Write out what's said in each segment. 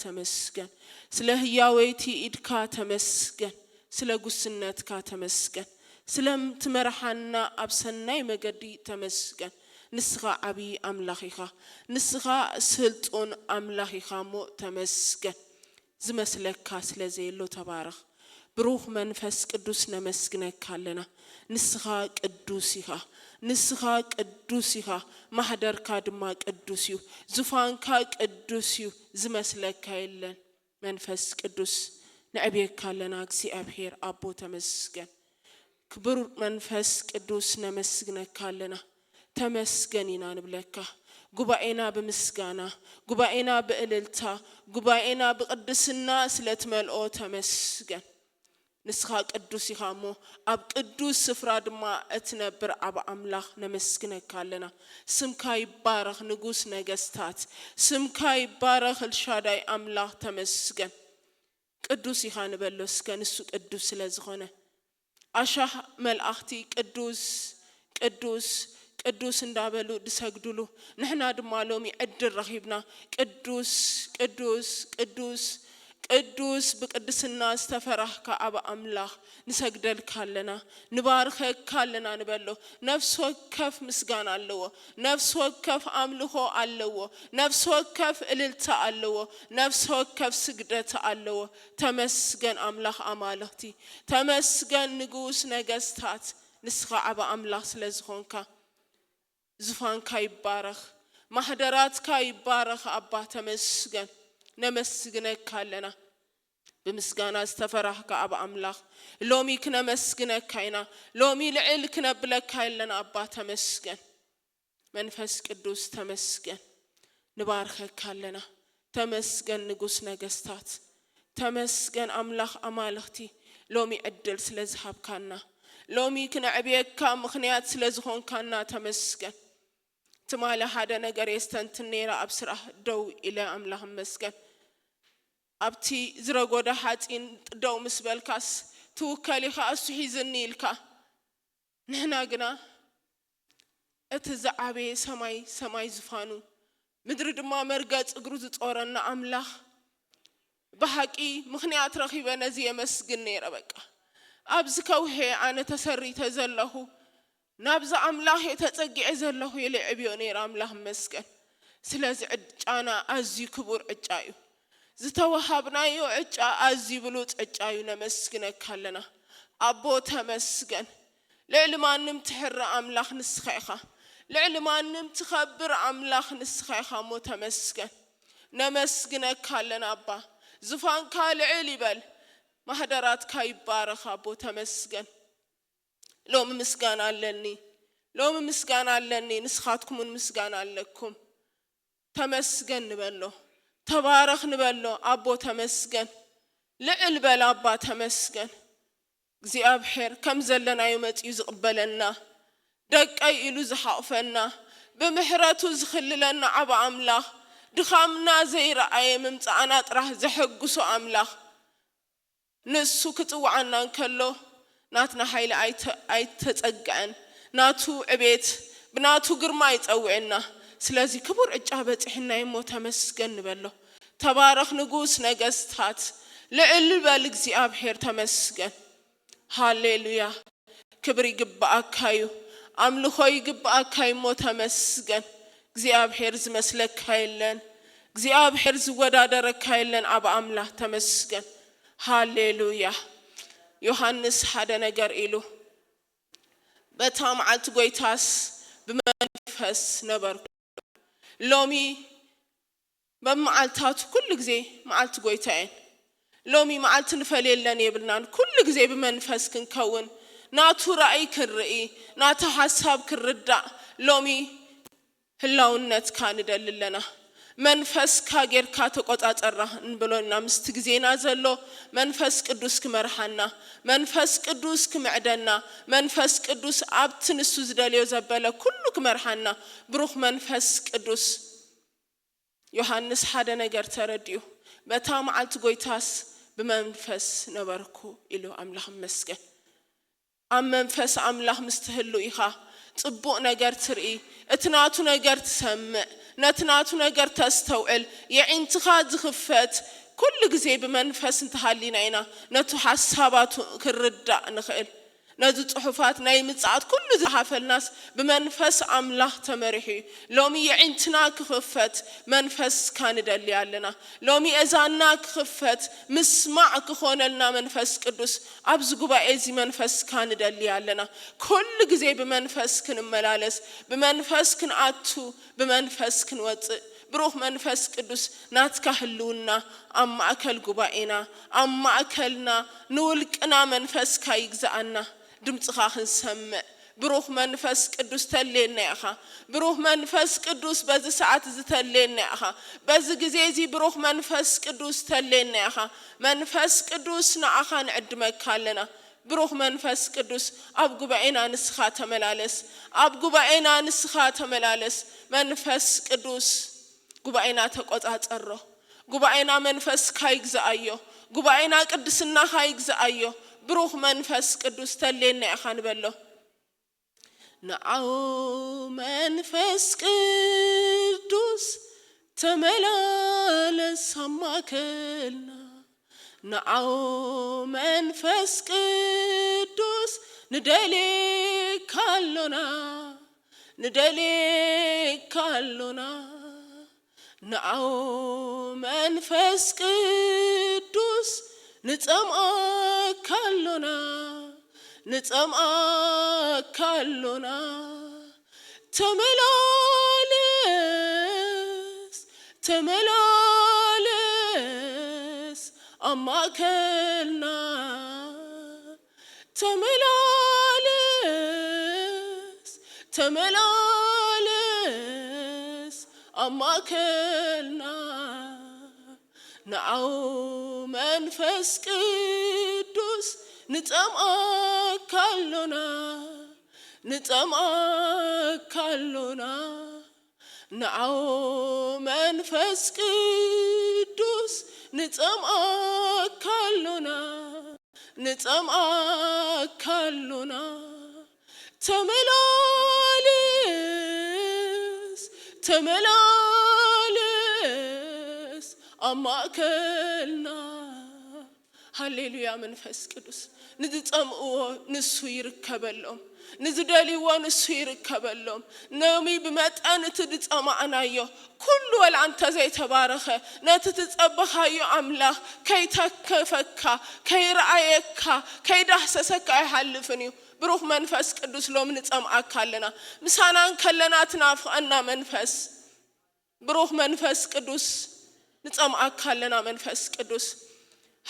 ተመስገን ስለ ህያወይቲ ኢድካ ተመስገን ስለ ጉስነትካ ተመስገን ስለምትመርሐና አብሰናይ መገዲ ተመስገን ንስኻ ዓቢ አምላኽ ኢኻ ንስኻ ስልጡን አምላኽ ኢኻ ሞ ተመስገን ዝመስለካ ስለዘየሎ ተባረኽ ብሩህ መንፈስ ቅዱስ ነመስግነካ ኣለና ንስኻ ቅዱስ ኢኻ ማህደርካ ድማ ቅዱስ እዩ ዙፋንካ ቅዱስ እዩ ዝመስለካ የለን መንፈስ ቅዱስ ንዕብየካ ኣለና እግዚአብሔር አቦ ተመስገን ክቡር መንፈስ ቅዱስ ነመስግነካ ኣለና ተመስገን ኢና ንብለካ ጉባኤና በምስጋና ጉባኤና በእልልታ ጉባኤና በቅድስና ስለትመልኦ ተመስገን ንስኻ ቅዱስ ኢኻ ሞ አብ ቅዱስ ስፍራ ድማ እትነብር አብ አምላኽ ነመስግነካ ኣለና ስምካ ይባረኽ ንጉስ ነገስታት ስምካ ይባረኽ ኤልሻዳይ አምላኽ ተመስገን ቅዱስ ኢኻ ንበሎ እስከ ንሱ ቅዱስ ስለዝኾነ አሻህ መልአኽቲ ቅዱስ እንዳበሉ ድሰግዱሉ ንሕና ድማ ሎሚ ዕድል ረኺብና ቅዱስ በቅድስና ዝተፈራህካ አብ አምላኽ ንሰግደልካ ኣለና ንባርከካ ኣለና ንበሎ ነፍስ ወከፍ ምስጋና ኣለዎ ነፍስ ወከፍ አምልኾ ኣለዎ ነፍስ ወከፍ እልልታ ኣለዎ ነፍስ ወከፍ ስግደት ኣለዎ ተመስገን አምላኽ አማልኽቲ ተመስገን ንጉስ ነገስታት ንስኻ አብ አምላኽ ስለዝኾንካ ዙፋንካ ይባረኽ ማህደራትካ ይባረኽ አባ ተመስገን ነመስግነካ ኣለና በምስጋና ዝተፈራህካ አብ አምላኽ ሎሚ ክነመስግነካ ኢና ሎሚ ልዕል ክነብለካ ኣለና አባ ተመስገን መንፈስ ቅዱስ ተመስገን ንባርከካ ኣለና ተመስገን ንጉስ ነገስታት ተመስገን አምላኽ አማልኽቲ ሎሚ ዕድል ስለዝሃብካና ሎሚ ክነዕብየካ ምኽንያት ስለዝኾንካና ተመስገን ትማለ ሓደ ነገር የስተንትኔራ አብ ስራሕ ደው ኢለ አምላኽ መስገን አብቲ ዝረጎዳ ሓፂን ደው ምስበልካስ ትውከሊኻ እሱ ሒዝኒ ኢልካ ንሕና ግና እቲ ዝዓበየ ሰማይ ዝፋኑ ምድሪ ድማ መርገፅ እግሩ ዝጦረና አምላኽ በሓቂ ምኽንያት ረኺበ ነዚ የመስግን ነይረ በቃ ኣብዚ ከውሄ ኣነ ተሰሪተ ዘለኹ ናብዛ አምላኽ የተጸጊዐ ዘለኹ የልዕብዮ ነይረ አምላኽ መስገን ስለዚ ዕጫና ኣዝዩ ክቡር ዕጫ እዩ ዝተወሃብናዮ ዕጫ ኣዝዩ ብሉፅ ዕጫ እዩ ነመስግነካ ኣለና አቦ ተመስገን ልዕሊ ማንም ትሕሪ አምላኽ ንስኻ ኢኻ ልዕሊ ማንም ትኸብር አምላኽ ንስኻ ኢኻ ሞ ተመስገን ነመስግነካ ኣለና አባ ዙፋንካ ልዕል ይበል ማህደራትካ ይባረኽ አቦ ተመስገን ሎሚ ምስጋና ኣለኒ ንስኻትኩምን ምስጋና ኣለኩም ተመስገን ንበሎ ተባረኽ ንበሎ አቦ ተመስገን ልዕል በል አባ ተመስገን እግዚአብሔር ከም ዘለናዮ መፅዩ ዝቕበለና ደቀይ ኢሉ ዝሓቕፈና ብምሕረቱ ዝኽልለና አብ አምላኽ ድኻምና ዘይረአየ ምምፃዕና ጥራሕ ዘሐጉሶ አምላኽ ንሱ ክፅዋዓና እንከሎ ናትና ኃይል አይተጸጋን ናቱ ዕቤት ብናቱ ግርማ ይጸውዕና ስለዚህ ክቡር ዕጫ በጽሕና ይሞ ተመስገን ንበሎ ተባረኽ ንጉስ ነገስታት ልዕል በል እግዚአብሔር ተመስገን ሃሌሉያ ክብር ይግባአካዩ አምልኾ ይግባአካዩ ሞ ተመስገን እግዚአብሔር ዝመስለካ የለን እግዚአብሔር ዝወዳደረካ የለን አብ አምላኽ ተመስገን ሃሌሉያ ዮሐንስ ሓደ ነገር ኢሉ በታምዓልት ጎይታስ በመንፈስ ነበርኩ ሎሚ በመዓልታቱ ኩሉ ጊዜ መዓልት ጎይታዬን ሎሚ መዓልት ንፈልየለን የብልናን ኩሉ ጊዜ በመንፈስ ክንከውን ናቱ ራእይ ክርኢ ናቱ ሐሳብ ክርዳእ ሎሚ ህላውነት ካንደልለና መንፈስ ካጌርካ ተቆጣጠራ እንብሎና ምስት ጊዜና ዘሎ መንፈስ ቅዱስ ክመርሐና መንፈስ ቅዱስ ክምዕደና መንፈስ ቅዱስ አብትንሱ ዝደልዮ ዘበለ ኩሉ ክመርሐና ብሩኽ መንፈስ ቅዱስ ዮሐንስ ሓደ ነገር ተረድዩ በታምዓልት ጎይታስ በመንፈስ ነበርኩ ኢሉ አምላኽ መስገን አብ መንፈስ አምላኽ ምስትህሉ ኢኻ ጽቡቕ ነገር ትርኢ እትናቱ ነገር ትሰምዕ نتناتو نجر تستوعل يعنتخا زخفت كل جزء بمنفس انتهالينا إنا نتو حسابات كردة نخيل نزو صحفات نايم ساعات كل زحف الناس بمنفس أملاح تمرحي لومي يعنتنا كخفت منفس كان دلي علينا لومي أزانا كخفت مسمع كخون لنا منفس قدوس أبز قبا إزي منفس كان دلي علينا كل جزء بمنفس كن ملالس بمنفس كن عطو بمنفس كن وطئ بروح منفس قدوس ناتكهلونا أما أكل قبائنا أما أكلنا نولكنا منفس كايجزأنا دمتخا نسمع بروح منفس قدوس تلينا يا أخا بروح منفس قدوس بز ساعات تلينا يا أخا بز جزيزي بروح منفس قدوس تلينا يا أخا منفس قدوس نعخا نعد مكالنا بروح منفس قدوس أب قبائنا نسخا تملالس أب قبائنا نسخا تملالس منفس قدوس قبائنا تقوطات أرو قبائنا منفس كايجزأيو قبائنا قدسنا كايجزأيو بروح منفس قدوس تلينا يا أخان بلو نعو منفس قدوس تملالس هماكلنا نعو منفس قدوس ندلي كالونا نعو منفس قدوس نتأمأ كالونا تملالس أما كلنا تملالس أما كلنا نعو منفس قدوس نتأمأ كالونا نعو منفس قدوس نتأمأ كالونا تملالس أما كلنا هللويا منفس قدوس نتأمأ نسو يركبلهم نزدالي نسو يركبلهم نومي بمتأن تتأمأنا يو كل والعنت زي تبارخه نتتأبخا يو أملاخ كي تكفكا كي رأيكا كي دحسسك يحلفني بروح منفس قدوس لو نتأمأ كلنا مسانا كلنا تنافقنا منفس بروح منفس قدوس نتأمأ كلنا منفس قدوس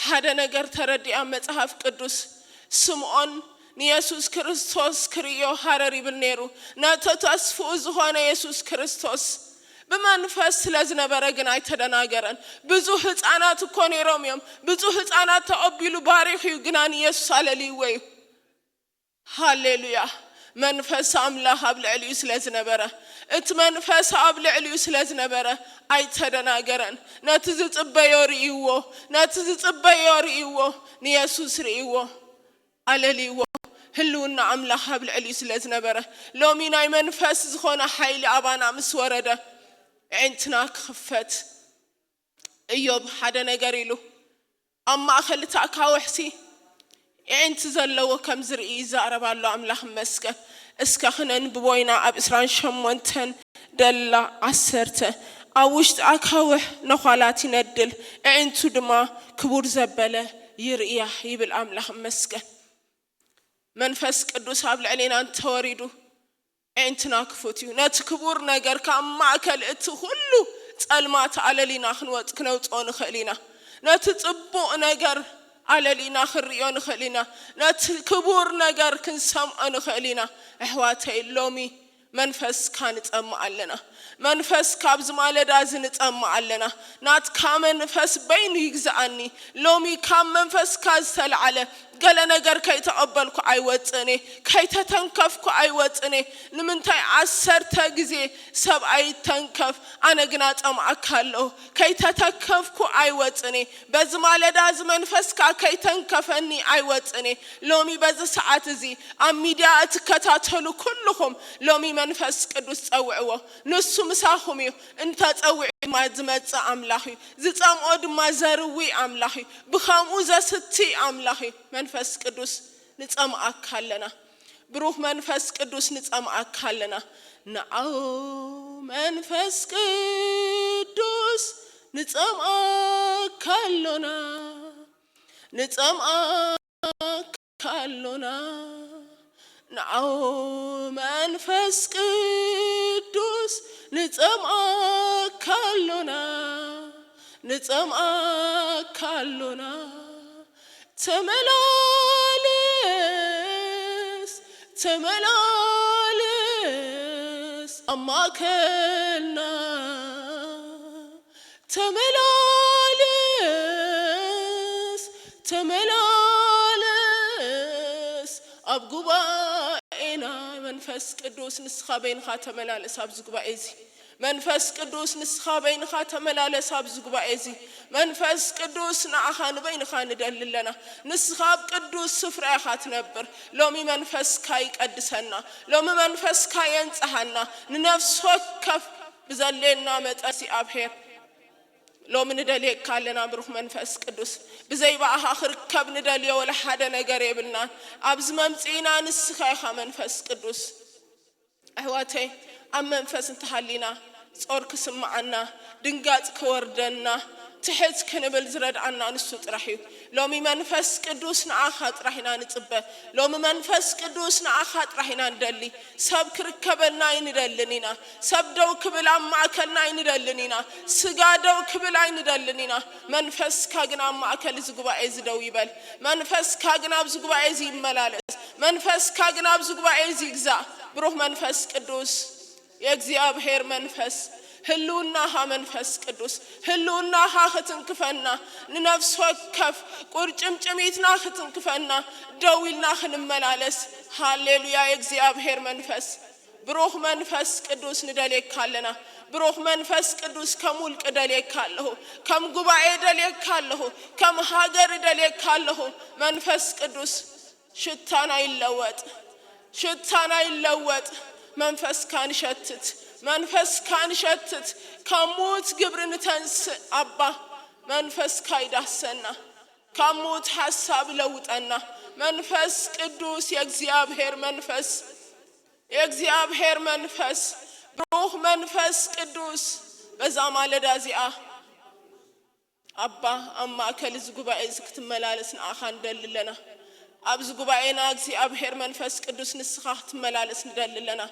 هذا نجار تردي مصحف قدوس سمعون نيسوس كريستوس كريو حرري بالنيرو نتتصفو زخونا يسوس كريستوس بمنفس لزنبره ግን አይተደናገረን ብዙ ህፃናት እኮ ነው ሮሚዮም ብዙ ህፃናት ተቀብሉ ባሪኺው ግናን ኢየሱስ አለሊወይ ሃሌሉያ መንፈስ አምላክ አብልዕልዩ ስለዝነበረ እት መንፈስ አብልዕልዩ ስለዝነበረ አይተደናገረን ነትዝጽበዮ ኢየሱስ ርኢዎ አለሊዎ ህልውና አምላክ አብልዕልዩ ስለዝነበረ ሎሚናይ መንፈስ ዝኾነ ኃይሊ አባና ምስወረደ عندنا خفت ايوب حدا نجر له اما اخلت اكاوحسي انت زلو كم زرئي زارب الله املاح مسكه اسكخنن بوينا اب اسران شمونتن دلا عسرته اوشت اكاوح نخالاتي ندل انتو دما كبور زبله يرئيه يبل املاح مسكه منفس قدوس ابل علينا انت وريدو انتنا كفوتيو نات كبور نجر كما اكل اتخلو صلمات على لينا خنوط كنوطون خلينا نات صبو نجر على لينا خريون خلينا نات كبور نجر كنسمع خلينا احواتي لومي منفس كانت علنا منفس كابز مالدا زنت علنا نات كامن منفس بين يجزعني لومي كام منفس كاز تلعله ገለ ነገር ከይተቀበልኩ አይወጽኔ ከይተተንከፍኩ አይወጽኔ ንምንታይ 10 ጊዜ ሰብ አይተንከፍ አነግና ጸማአካለሁ ከይተተከፍኩ አይወጽኔ በዝማለዳ ዝመንፈስካ ከይተንከፈኒ አይወጽኔ ሎሚ በዚ ሰዓት እዚ አሚዲያ እትከታተሉ ኩልኩም ሎሚ መንፈስ ቅዱስ ጸውዕዎ ንሱ ምሳኹም እዩ እንተ ጸውዕ ማዝመጽ አምላኺ ዝጸምኦ ድማ ዘርዊ አምላኺ ብኸምኡ ዘስቲ አምላኺ መንፈስ ቅዱስ ንጸምአካለና ብሩህ መንፈስ ቅዱስ ንጸምአካለና ናአው መንፈስ ቅዱስ ንጸምአካለና ናአው መንፈስ ቅዱስ ንጸምአካለና ተመላለስ አማከልና ተመላለስ አብጉባኤና መንፈስ ቅዱስ ንስኻ በይንኻ ተመላለስ አብዝጉባኤዚ መንፈስ ቅዱስ ንስኻ በይንኻ ተመላለስ አብዝጉባኤዚ መንፈስ ቅዱስ ንዓኻ ንበይንኻ ንደልለና ንስኻ ቅዱስ ስፍራኻ ትነብር ሎሚ መንፈስካ ይቀድሰና ሎሚ መንፈስካ የንጽሐና ንነፍስ ወከፍ ብዘለና መጠሲ አብሔር ሎሚ ንደልየካ ለና ብሩህ መንፈስ ቅዱስ ብዘይባኻ ክርከብ ንደልየ ወላ ሓደ ነገር የብልና አብዝ መምጽኢና ንስኻ ኢኻ መንፈስ ቅዱስ አህዋተይ አብ መንፈስ እንተሃሊና ጾር ክስማዓና ድንጋጽ ክወርደና ትሕት ክንብል ዝረድአና ንሱ ጥራሕ እዩ ሎሚ መንፈስ ቅዱስ ንዓኻ ጥራሕና ንጽበ ሎሚ መንፈስ ቅዱስ ንዓኻ ጥራሕና ንደሊ ሰብ ክርከበልና ይንደልኒና ሰብ ደው ክብል ኣብ ማእከልና ይንደልኒና ስጋ ደው ክብል አይንደልኒና መንፈስካ ግን ኣብ ማእከል ዝጉባኤ ዝደው ይበል መንፈስካ ግን ኣብ ዝጉባኤ ይመላለስ መንፈስካ ግን ኣብ ዝጉባኤ ይግዛእ ብሩህ መንፈስ ቅዱስ የእግዚአብሔር መንፈስ ህልውናኻ መንፈስ ቅዱስ ህልውናኻ ክትንክፈና ንነፍስ ወከፍ ቁርጭምጭሚትና ክትንክፈና ደውልና ክንመላለስ ሃሌሉያ የእግዚአብሔር መንፈስ ብሩህ መንፈስ ቅዱስ ንደልየካለና ብሩህ መንፈስ ቅዱስ ከሙልቅ ደልየካለሁ ከም ጉባኤ ደልየካለሁ ከም ሀገር ደልየካለሁ መንፈስ ቅዱስ ሽታና ይለወጥ መንፈስ ካን ሸትት ከሞት ግብርን ተንስ አባ መንፈስ ካይዳሰና ከሞት ሐሳብ ለውጠና መንፈስ ቅዱስ የእግዚአብሔር መንፈስ ብሩህ መንፈስ ቅዱስ በዛ ማለዳ ዚአ አባ አማከል ዝጉባኤ ዝክትመላለስ ንአኻ እንደልለና አብዝ ጉባኤና እግዚአብሔር መንፈስ ቅዱስ ንስኻ ትመላለስ እንደልለና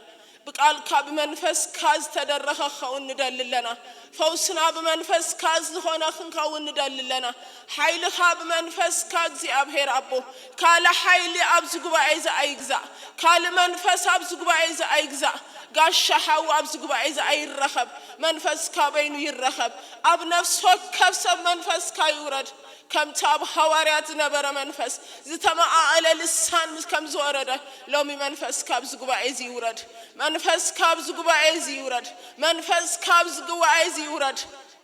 بقال كاب منفس كاز تدرخ خون ندل لنا فوسنا بمنفس كاز هنا خون ندل لنا حيل خاب منفس كاز أبهر أبو كال حيل أبزقوا عايز أيجزا كال منفس أبزقوا عايز أيجزا قاش حاو أبزقوا عايز أي الرخب منفس كابين يرخب أب نفسه كفسب منفس كايورد كم تاب حواريات نبر منفس زتما على لسان كم زورده لو مي منفس كابز جوا عايز يورد منفس كابز جوا عايز يورد منفس كابز جوا عايز يورد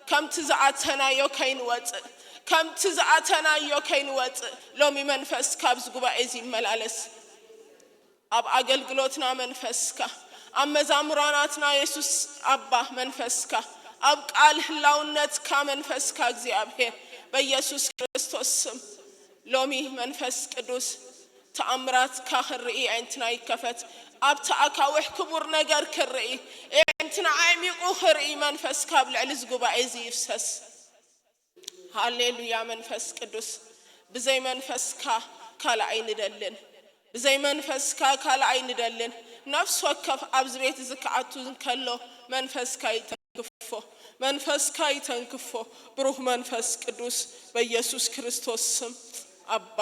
كم تزعتنا يوكين وات كم تزعتنا يوكين وات لو مي منفس كابز جوا عايز يملالس أب أገልግሎትና መንፈስካ አመዛምራናትና ኢየሱስ አባ መንፈስካ أب قال هلاونت كامن فسك እግዚአብሔር በኢየሱስ ክርስቶስ ስም ሎሚ መንፈስ ቅዱስ ተአምራት ካኽርኢ እንትና ይከፈት አብታ አካውሕ ክቡር ነገር ክርኢ እንትና አይሚቁ ክርኢ መንፈስ ካብልዕል ዝጉባኤ ይፍሰስ ሃሌሉያ መንፈስ ቅዱስ በዘይ መንፈስካ ካላ አይንደልን በዘይ መንፈስካ ካላ አይንደልን ነፍስ ወከፍ አብዝ ቤት ዝካአቱ ከሎ መንፈስካ ይተንክፎ መንፈስካ ይተንክፎ ብሩህ መንፈስ ቅዱስ በኢየሱስ ክርስቶስ ስም አባ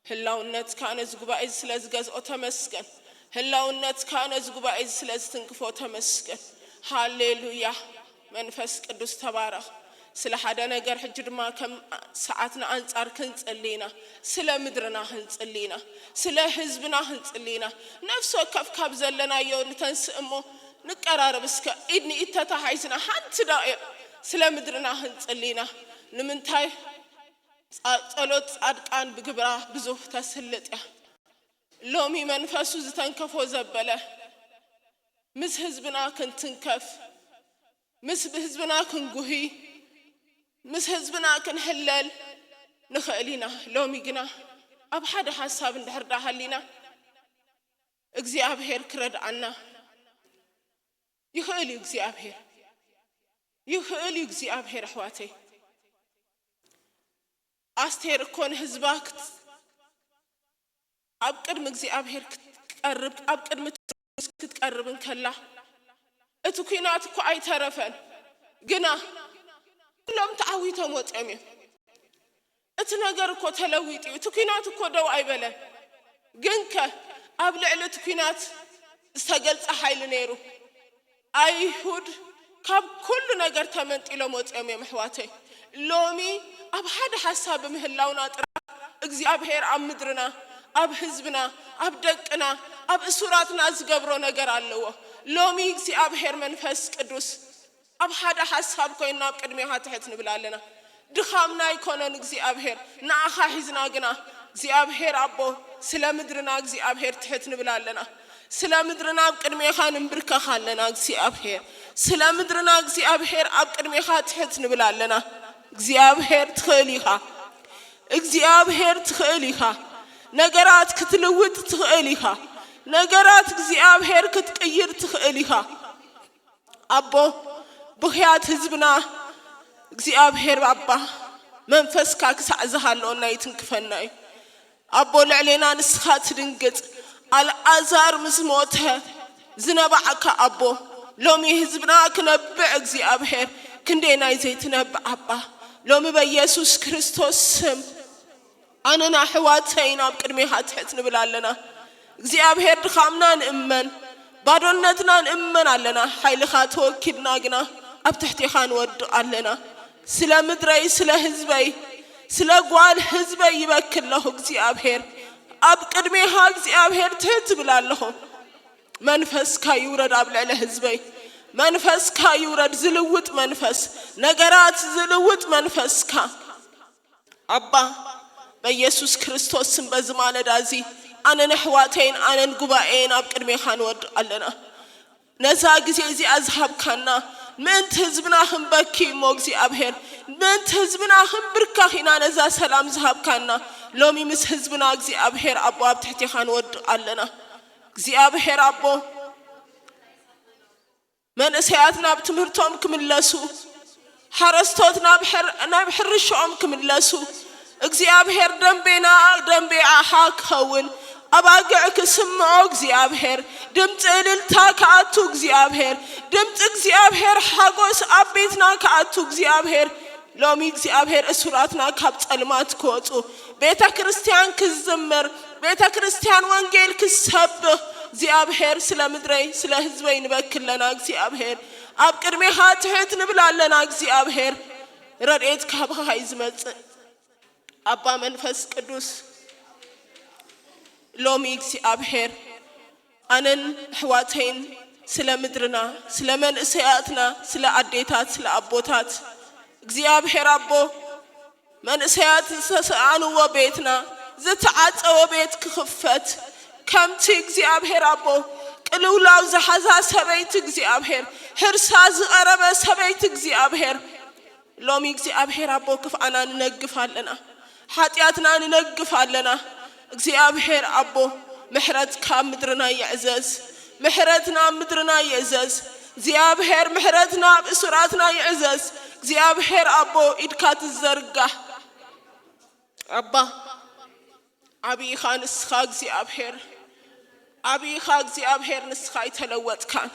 ህላውነት ካነ ዝጉባኤ ስለዝገዝኦ ተመስገን ህላውነት ካነ ዝጉባኤ ስለዝትንክፎ ተመስገን ሃሌሉያ መንፈስ ቅዱስ ተባረክ ስለ ሓደ ነገር ሕጂ ድማ ከም ሰዓትና አንጻር ክንጽልይና ስለ ምድርና ክንጽልይና ስለ ህዝብና ክንጽልይና ነፍስ ወከፍ ካብ ዘለናዮ ንተንስእሞ ንቀራረብ እስከ ኢድኒ ኢተታሓይዝና ሓንቲ ዳቂቕ ስለ ምድርና ክንጽልይና ንምንታይ ጸሎት ጻድቃን ብግብራ ብዙሕ ተስልጥ ያ ሎሚ መንፈሱ ዝተንከፎ ዘበለ ምስ ህዝብና ክንትንከፍ ምስ ህዝብና ክንጉሂ ምስ ህዝብና ክንሕለል ንኽእሊና ሎሚ ግና ኣብ ሓደ ሓሳብ እንድሕርዳ ሃሊና እግዚአብሔር ክረድአና ይኽእል እግዚአብሔር ይኽእል እግዚአብሔር ኣሕዋተይ አስቴር እኮን ህዝባክ ኣብ ቅድሚ እግዚአብሔር ክትቀርብ ኣብ ቅድሚ ክትቀርብን ከላ እቲ ኩናት እኮ ኣይተረፈን ግና ሎም ተዓዊቶም ወጥዮም እቲ ነገር እኮ ተለዊጥ እቲ ኩናት እኮ ደው ኣይበለን ግንከ ኣብ ልዕሊ እቲ ኩናት ዝተገልጸ ሓይሊ ነይሩ ኣይሁድ ካብ ኩሉ ነገር ተመንጢሎም ወጥዮም ኣሕዋተይ ሎሚ ኣብ ሓደ ሓሳብ ምህላውና ጥራ እግዚአብሔር ኣብ ምድርና ኣብ ህዝብና ኣብ ደቅና ኣብ እሱራትና ዝገብሮ ነገር ኣለዎ ሎሚ እግዚአብሔር መንፈስ ቅዱስ ኣብ ሓደ ሓሳብ ኮይና ኣብ ቅድሚኻ ትሕት ንብል ኣለና ድኻምና ይኮነን እግዚአብሔር ንዓኻ ሒዝና ግና እግዚአብሔር ኣቦ ስለ ምድርና እግዚአብሔር ትሕት ንብል ኣለና ስለ ምድርና ኣብ ቅድሚኻ ንንብርከኽ ኣለና እግዚአብሔር ስለ ምድርና እግዚአብሔር ኣብ ቅድሚኻ ትሕት ንብል ኣለና እግዚአብሔር ትኽእል ኢኻ እግዚአብሔር ትኽእል ኢኻ ነገራት ክትልውጥ ትኽእል ኢኻ ነገራት እግዚአብሔር ክትቀይር ትኽእል ኢኻ ኣቦ ብኽያት ህዝብና እግዚአብሔር ኣባ መንፈስካ ክሳዕዝሃለዎና ይትንክፈና እዩ ኣቦ ልዕሌና ንስኻ ትድንግጽ አልዓዛር ምስ ሞተ ዝነበዓካ ኣቦ ሎሚ ህዝብና ክነብዕ እግዚአብሔር ክንደና ዘይትነብዕ ኣባ ሎሚ በኢየሱስ ክርስቶስ ስም ኣነና ኣሕዋተይና ኣብ ቅድሚኻ ትሕት ንብል ኣለና እግዚአብሔር ድኻምና ንእመን ባዶነትና ንእመን ኣለና ሓይልኻ ተወኪድና ግና ኣብ ትሕቲኻ ንወድቕ ኣለና ስለ ምድረይ ስለ ህዝበይ ስለ ጓል ህዝበይ ይበክል ለኹ እግዚአብሔር ኣብ ቅድሚኻ እግዚአብሔር ትሕት ብል ኣለኹ መንፈስካ ይውረድ ኣብ ልዕሊ ህዝበይ መንፈስካ ይውረድ ዝልውጥ መንፈስ ነገራት ዝልውጥ መንፈስካ ኣባ በኢየሱስ ክርስቶስ ስም በዝማለዳ እዚ ኣነን ኣሕዋተይን ኣነን ጉባኤን ኣብ ቅድሚኻ ንወድቕ ኣለና ነዛ ግዜ እዚ ኣዝሃብካና ምእንቲ ህዝብና ክንበኪ እሞ እግዚአብሔር ምእንቲ ህዝብና ክንብርካኽ ኢና ነዛ ሰላም ዝሃብካና ሎሚ ምስ ህዝብና እግዚአብሔር ኣቦ ኣብ ትሕቲኻ ንወድቕ ኣለና እግዚአብሔር ኣቦ መንእሰያት ናብ ትምህርቶም ክምለሱ ሓረስቶት ናብ ሕርሽኦም ክምለሱ እግዚአብሔር ደንቤና ደንቤዓኻ ክኸውን ኣባግዕ ክስምዖ እግዚአብሔር ድምፂ እልልታ ከኣቱ እግዚአብሔር ድምፂ እግዚአብሔር ሓጎስ ኣብ ቤትና ከኣቱ እግዚአብሔር ሎሚ እግዚአብሔር እሱራትና ካብ ጸልማት ክወፁ ቤተ ክርስቲያን ክዝምር ቤተ ክርስቲያን ወንጌል ክሰብኽ እግዚአብሔር ስለ ምድረይ ስለ ህዝበይ ንበክለና እግዚአብሔር ኣብ ቅድሚኻ ትሕት ንብል ኣለና እግዚአብሔር ረድኤት ካብኻ ይዝመጽእ ኣባ መንፈስ ቅዱስ ሎሚ እግዚአብሔር ኣነን ኣሕዋተይን ስለ ምድርና ስለ መንእሰያትና ስለ ኣዴታት ስለ ኣቦታት እግዚአብሔር ኣቦ መንእሰያት ዝተሰኣንዎ ቤትና ዝተዓፀወ ቤት ክኽፈት ከምቲ እግዚአብሔር ኣቦ ቅልውላው ዝሓዛ ሰበይቲ እግዚአብሔር ሕርሳ ዝቐረበ ሰበይቲ እግዚአብሔር ሎሚ እግዚአብሔር ኣቦ ክፍኣና ንነግፍ ኣለና ሓጢአትና ንነግፍ ኣለና እግዚአብሔር ኣቦ ምሕረት ካብ ምድርና ይዕዘዝ ምሕረትና ምድርና ይዕዘዝ እግዚአብሔር ምሕረትና ኣብ እሱራትና ይዕዘዝ እግዚአብሔር ኣቦ ኢድካ ትዘርጋሕ ኣባ ዓብይኻ ንስኻ እግዚአብሔር ዓብይኻ እግዚአብሔር ንስኻ ይተለወጥካን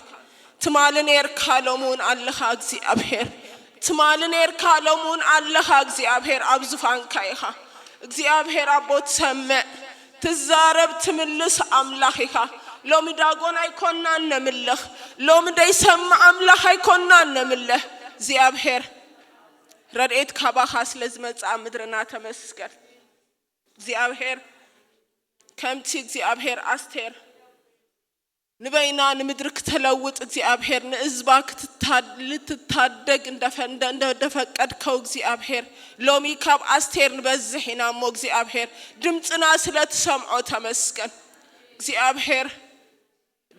ትማል ነርካ ሎሙን ኣለኻ እግዚአብሔር ትማል ነርካ ሎሙን ኣለኻ እግዚአብሔር ኣብ ዙፋንካ ኢኻ እግዚአብሔር ኣቦ ትሰምዕ ትዛረብ ትምልስ ኣምላኽ ኢኻ ሎሚ ዳጎን ኣይኮንናን ነምልኽ ሎሚ ደይሰምዕ ኣምላኽ ኣይኮንናን ነምልህ እግዚአብሔር ረድኤት ካባኻ ስለዝመጻ ምድርና ተመስገን እግዚአብሔር ከምቲ እግዚአብሔር አስቴር ንበይና ንምድርክ ተለውጥ እግዚአብሔር ንእዝባክ ልትታደግ እንደፈቀድከው እግዚአብሔር ሎሚ ካብ አስቴር ንበዝሕ ኢና ሞ እግዚአብሔር ድምጽና ስለተሰምዖ ተመስገን እግዚአብሔር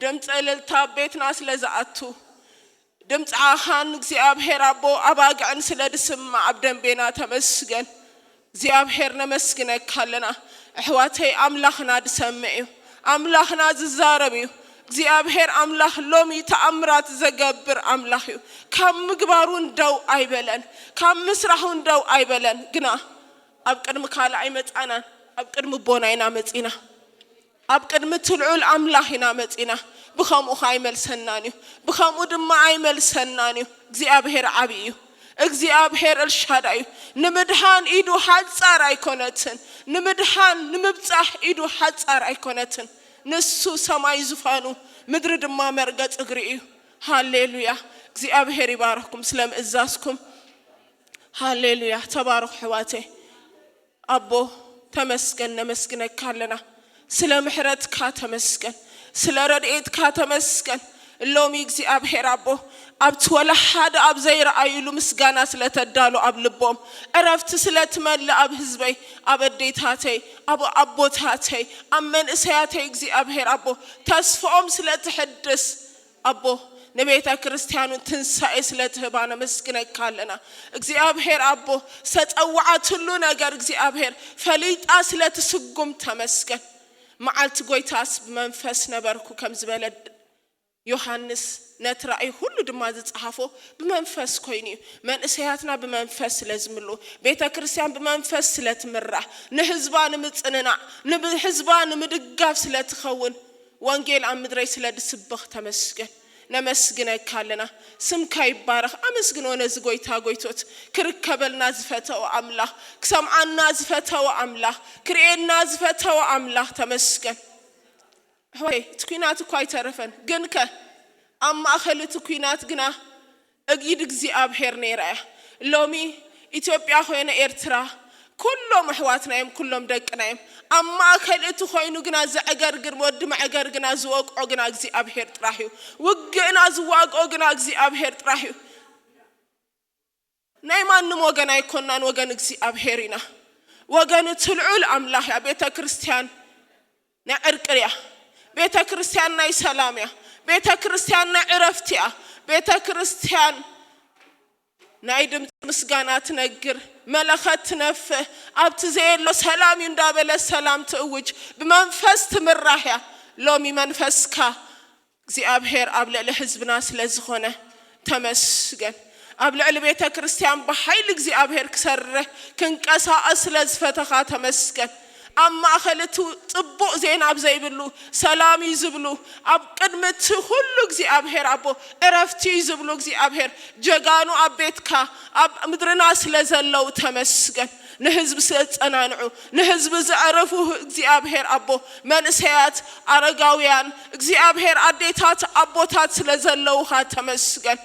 ድምጽ እልልታ ቤትና ስለዛአቱ ድምጽ አኻን እግዚአብሔር አቦ አባግዕን ስለድስማ አብደንቤና ተመስገን እግዚአብሔር ነመስግነካለና እሕዋተይ አምላኽና ድሰምዕ አምላኽና ዝዛረብ እግዚአብሔር አምላኽ ሎሚ ተአምራት ዘገብር አምላኽ ከም ምግባሩ እንደው አይበለን ከም ምስራሁ እንደው አይበለን ግና ኣብ ቅድም ካል አይመጻና ኣብ ቅድም ቦናይና መጺና ኣብ ቅድም ትልዑል አምላኽና መጺና ብኸምኡ አይመልሰናኒ ብኸምኡ ድማ አይመልሰናኒ እግዚአብሔር ዓብይ እግዚአብሔር elshadai ንምድሃን ኢዱ ሓጻር አይኮነትን ንምድሃን ንምብጻሕ ኢዱ ሓጻር አይኮነትን ንሱ ሰማይ ዝፋኑ ምድር ድማ መርገጽ እግሪ እዩ ሃሌሉያ እግዚአብሔር ይባርክኩም ስለምእዛዝኩም ሃሌሉያ ተባረክ ሕዋቴ አቦ ተመስገን ነመስግነካለና ስለ ምሕረትካ ተመስገን ስለ ረድኤትካ ተመስገን ሎሚ እግዚአብሔር አቦ ኣብቲ ወላሓደ ኣብ ዘይረአዩሉ ምስጋና ስለተዳሉ ኣብ ልቦም ዕረፍቲ ስለትመልእ ኣብ ህዝበይ ኣብ ኣዴታተይ ኣብ ኣቦታተይ ኣብ መንእሰያተይ እግዚአብሔር አቦ ተስፋኦም ስለትሕድስ አቦ ነቤተ ክርስቲያኑ ትንሳኤ ስለትህባ ነመስግነካለና እግዚአብሔር አቦ ሰጠዋዓትሉ ነገር እግዚአብሔር ፈሊጣ ስለትስጉም ተመስገን መዓልቲ ጎይታስ በመንፈስ ነበርኩ ከም ዝበለ ዮሐንስ ነትራእይ ሁሉ ድማ ዝጻሐፎ በመንፈስ ኮይኑ መንእሰያትና በመንፈስ ስለዝምሉ ቤተ ክርስቲያን በመንፈስ ስለትምራሕ ንህዝባ ንምጽንና ንህዝባ ንምድጋፍ ስለትኸውን ወንጌል ኣብ ምድረይ ስለድስብኽ ተመስገን ነመስግነካለና ስምካ ይባረኽ አመስግኖ ነዝ ጎይታ ጎይቶት ክርከበልና ዝፈተው አምላኽ ክሰምዓና ዝፈተው አምላኽ ክርኤና ዝፈተው አምላኽ ተመስገን ሆይ ትኩናት እኮ አይተረፈን ግንከ አማኸልት ኩናት ግና እግይድ እግዚአብሔር ነይራያ ሎሚ ኢትዮጵያ ሆይነ ኤርትራ ኩሎም ሕዋትናይም ኩሎም ደቅናይም አማኸልት ሆይኑ ግና ዘዕገርግር ወድ ማዕገር ግና ዝወቅዖ ግና እግዚአብሔር ጥራሂው ውግእና ዝዋቅዖ ግና እግዚአብሔር ጥራሂው ናይ ማንም ወገን አይኮናን ወገን እግዚአብሔር ኢና ወገን ትልዑል አምላኽ ያ ቤተ ክርስቲያን ነዕርቅያ ቤተ ክርስቲያን ናይ ሰላምያ ቤተ ክርስቲያን ናይ ዕረፍትያ ቤተ ክርስቲያን ናይ ድምጽ ምስጋና ትነግር መለኸት ትነፍህ ኣብቲ ዘየሎ ሰላም እንዳበለ ሰላም ትእውጅ በመንፈስ ትምራህያ ሎሚ መንፈስካ እግዚአብሔር ኣብ ልዕሊ ህዝብና ስለዝኾነ ተመስገን ኣብ ልዕሊ ቤተ ክርስቲያን በኃይል እግዚአብሔር ክሰርሕ ክንቀሳቀስ ስለዝፈተኻ ተመስገን አማኸልቱ ጽቡቕ ዜና ኣብ ዘይብሉ ሰላም ይዝብሉ ኣብ ቅድምቲ ሁሉ እግዚአብሔር አቦ ዕረፍቲ ይዝብሉ እግዚአብሔር ጀጋኑ ኣብ ቤትካ ኣብ ምድርና ስለዘለው ተመስገን ንህዝብ ስለጸናንዑ ንህዝብ ዘዕረፉ እግዚአብሔር አቦ መንእሰያት አረጋውያን እግዚአብሔር አዴታት አቦታት ስለዘለውኻ ተመስገን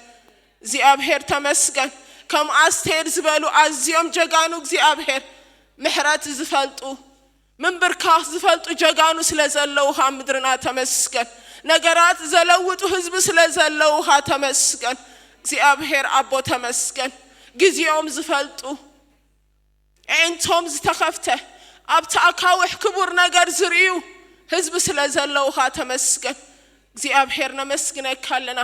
እግዚአብሔር ተመስገን ከም አስቴር ዝበሉ አዝዮም ጀጋኑ እግዚአብሔር ምሕረት ዝፈልጡ منبرك زفلت جاغانو سلازلوها مدرنا تمسكن نجارات زلوتو حزب سلازلوها تمسكن እግዚአብሔር አቦ ተመስገን ግዚያውም ዝፈልጡ እንቶም ዝተኸፍተ ኣብታ አካውሕ ክቡር ነገር ዝርዩ ህዝብ ስለዘለውኻ ተመስገን እግዚአብሔር ነመስግነካለና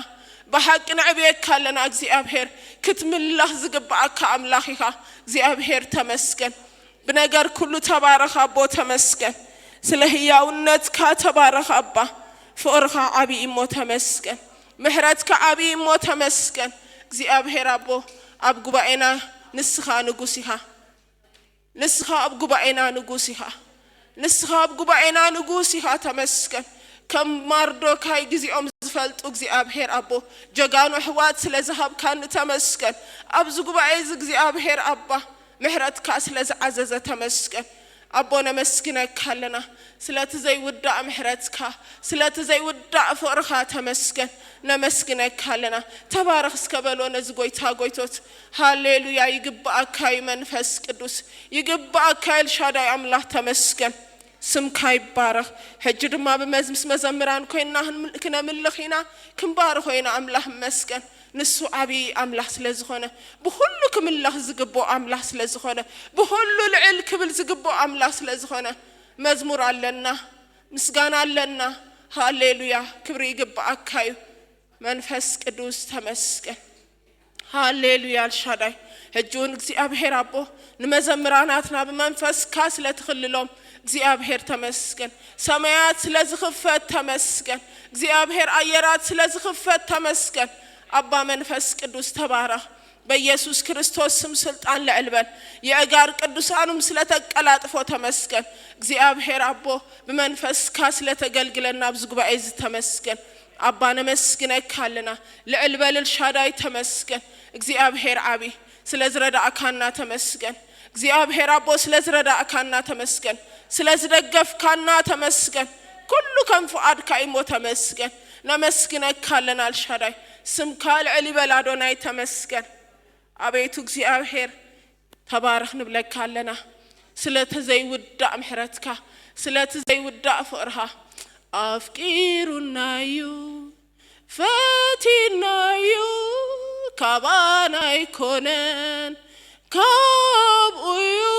በሐቅ ንዕብየካለና እግዚአብሔር ክትምላህ ዝግባአካ አምላኽኻ እግዚአብሔር ተመስገን بنجار كله تبارك أبو تمسكن سلهياونت كتبارك أبا فورها عبي إمو تمسكن محرت كعبي إمو تمسكن زي أبهر أبو أبغو بينا نسخة نجوسها نسخة أبغو بينا نجوسها نسخة أبغو بينا نجوسها تمسكن كم مردو كاي جزي زفلت زي أبهر أبو جعانو حوات سلذهب كان تمسكن أبزغو بعيز زي أبهر أبا محرت كاس لز عززة تمسكن أبونا مسكنك لنا سلات زي ودع محرتك سلات زي ودع فقرها تمسكن نمسكنك لنا تبارك سكبلونا زغويتا غويتوت هاليلويا يقبأك هاي منفس قدوس يقبأك هاي الشاداي أملاح تمسكن سمكاي بارك حجر ما بمزمس مزمران كنا ملخينا كنبارك وينا أملاح مسكن نسو أبي أملاح سلزخونه بخلكم الله زقبو أملاح سلزخونه بخلو العلك بالزقبو أملاح سلزخونه مزمور علنا مسقان علنا هاليلويا كبري يقبأك هاي منفس قدوس تمسكن هاليلويا الشاداي هجون زي أبهر أبو نمزمراناتنا بمنفس كاس لا تخللهم زي أبهر تمسكن سمايات لزخفت تمسكن زي أبهر أيرات لزخفت تمسكن أبا منفس قدوس تبارك بيسوس كريستوس سم سلطان لعلبن يأجار قدوس عنهم سلتك ألا تفو تمسكن زي أبهر أبو بمنفس كاس لتقلقلنا بزقب عز تمسكن أبا نمسكنك لنا لعلبن الشاداي تمسكن زي أبهر أبي سلزرد أكاننا تمسكن زي أبهر أبو سلزرد أكاننا تمسكن سلزرقف كاننا تمسكن كل كم فؤاد كايمو تمسكن نمسكنك لنا الشاداي سمكال علي بلادوناي تمسكن أبيتو زي أبهر تبارك نبلك لنا سلت زي ودع محرتك سلت زي ودع فقرها أفكيرنا يو فاتنا يو كابانا يكونن كابويو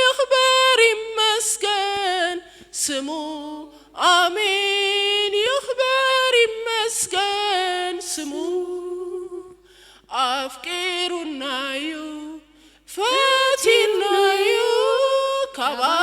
يخبر مسكن سمو آمين يخبر مسكن سمو أفكيرنا يو فاتنا يو كابانا